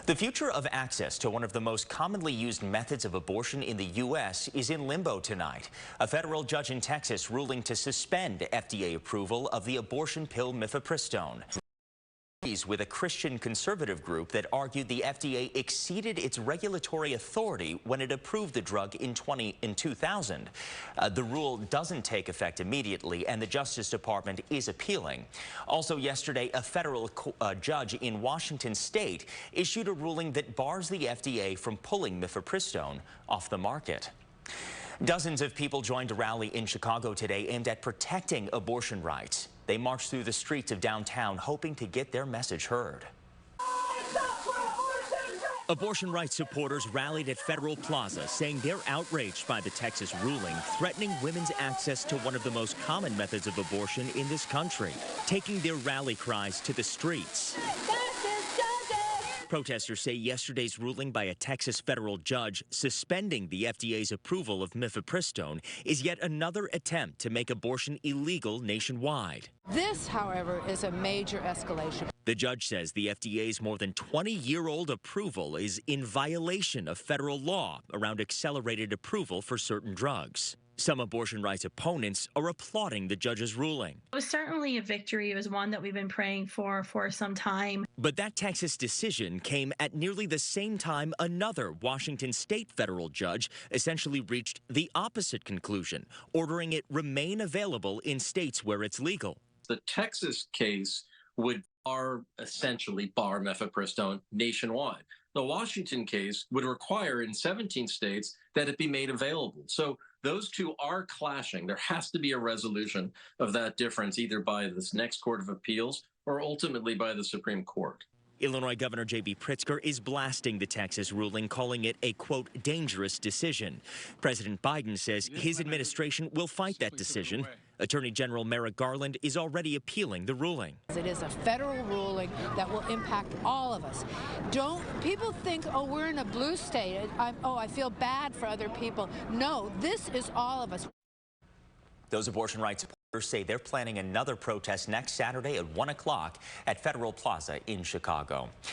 The future of access to one of the most commonly used methods of abortion in the U.S. is in limbo tonight. A federal judge in Texas ruling to suspend FDA approval of the abortion pill mifepristone. With a Christian conservative group that argued the FDA exceeded its regulatory authority when it approved the drug in 2000. The rule doesn't take effect immediately, and the Justice Department is appealing. Also yesterday, a federal judge in Washington state issued a ruling that bars the FDA from pulling mifepristone off the market. Dozens of people joined a rally in Chicago today aimed at protecting abortion rights. They marched through the streets of downtown hoping to get their message heard. Abortion rights supporters rallied at Federal Plaza, saying they're outraged by the Texas ruling threatening women's access to one of the most common methods of abortion in this country, taking their rally cries to the streets. Protesters say yesterday's ruling by a Texas federal judge suspending the FDA's approval of mifepristone is yet another attempt to make abortion illegal nationwide. This, however, is a major escalation. The judge says the FDA's more than 20-year-old approval is in violation of federal law around accelerated approval for certain drugs. Some abortion rights opponents are applauding the judge's ruling. It was certainly a victory. It was one that we've been praying for some time. But that Texas decision came at nearly the same time another Washington state federal judge essentially reached the opposite conclusion, ordering it remain available in states where it's legal. The Texas case would essentially bar mifepristone nationwide. The Washington case would require in 17 states that it be made available. So those two are clashing. There has to be a resolution of that difference, either by this next Court of Appeals or ultimately by the Supreme Court. Illinois Governor J.B. Pritzker is blasting the Texas ruling, calling it a, quote, dangerous decision. President Biden says his administration will fight that decision. Attorney General Merrick Garland is already appealing the ruling. It is a federal ruling that will impact all of us. People think, oh, we're in a blue state. I feel bad for other people. No, this is all of us. Those abortion rights supporters say they're planning another protest next Saturday at 1 o'clock at Federal Plaza in Chicago.